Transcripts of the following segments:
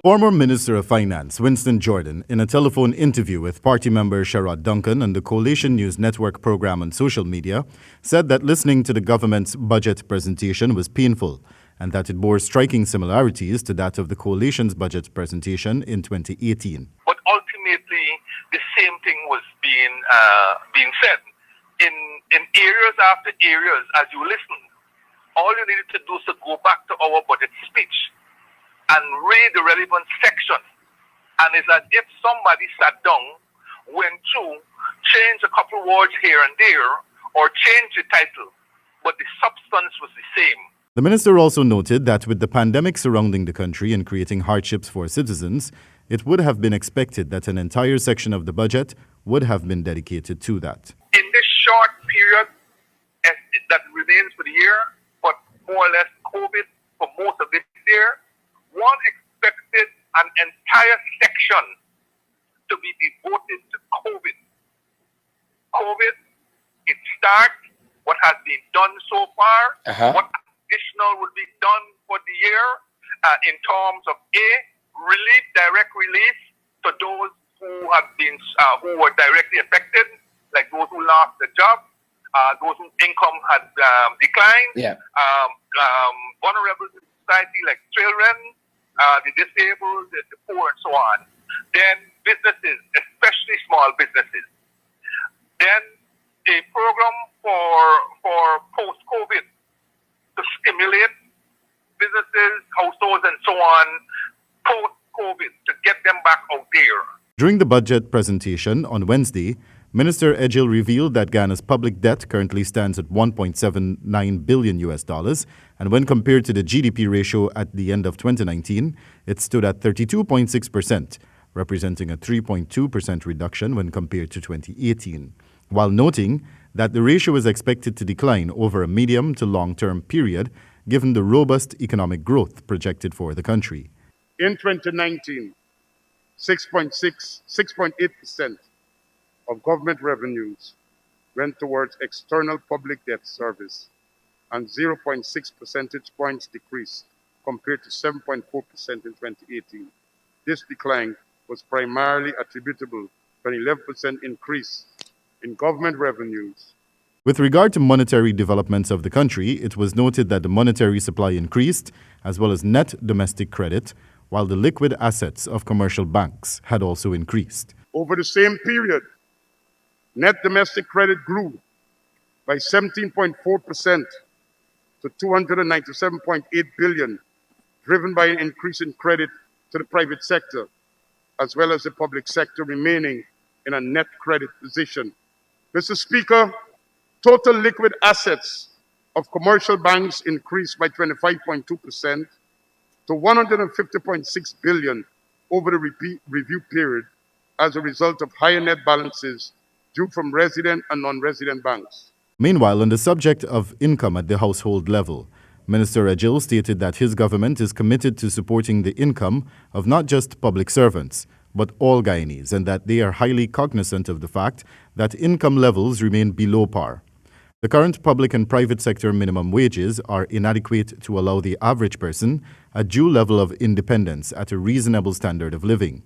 Former Minister of Finance Winston Jordan, in a telephone interview with party member Sherrod Duncan on the Coalition News Network program on social media, said that listening to the government's budget presentation was painful and that it bore striking similarities to that of the Coalition's budget presentation in 2018. But ultimately, the same thing was being said. In areas after areas, as you listen, all you needed to do is to go back to our budget speech and read the relevant section. And it's as if somebody sat down, went through, changed a couple words here and there, or changed the title, but the substance was the same. The minister also noted that with the pandemic surrounding the country and creating hardships for citizens, it would have been expected that an entire section of the budget would have been dedicated to that. In this short period that remains for the year, but more or less COVID for most of this year, one expected an entire section to be devoted to COVID. COVID, it starts, what has been done so far, what additional will be done for the year in terms of relief, direct relief to those who have been, who were directly affected, like those who lost their job, those whose income has declined, vulnerable to society like children, the disabled, the poor, and so on. Then businesses, especially small businesses. Then a program for post-COVID to stimulate businesses, households, and so on, post-COVID, to get them back out there. During the budget presentation on Wednesday, Minister Ejil revealed that Ghana's public debt currently stands at $1.79 billion US, and when compared to the GDP ratio at the end of 2019, it stood at 32.6%, representing a 3.2% reduction when compared to 2018, while noting that the ratio is expected to decline over a medium to long-term period given the robust economic growth projected for the country. In 2019, 6.8% of government revenues went towards external public debt service, and 0.6 percentage points decrease compared to 7.4% in 2018. This decline was primarily attributable to an 11% increase in government revenues. With regard to monetary developments of the country, it was noted that the monetary supply increased, as well as net domestic credit, while the liquid assets of commercial banks had also increased. Over the same period, net domestic credit grew by 17.4% to $297.8 billion, driven by an increase in credit to the private sector, as well as the public sector remaining in a net credit position. Mr. Speaker, total liquid assets of commercial banks increased by 25.2% to $150.6 billion over the review period as a result of higher net balances due from resident and non-resident banks. Meanwhile, on the subject of income at the household level, Minister Ejil stated that his government is committed to supporting the income of not just public servants, but all Guyanese, and that they are highly cognizant of the fact that income levels remain below par. The current public and private sector minimum wages are inadequate to allow the average person a due level of independence at a reasonable standard of living.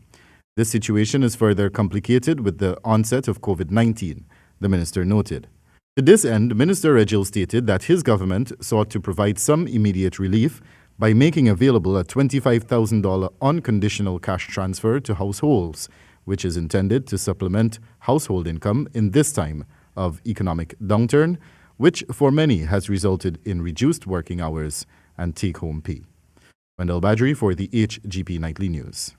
This situation is further complicated with the onset of COVID-19, the minister noted. To this end, Minister Ejil stated that his government sought to provide some immediate relief by making available a $25,000 unconditional cash transfer to households, which is intended to supplement household income in this time of economic downturn, which for many has resulted in reduced working hours and take-home pay. Wendell Badrie for the HGP Nightly News.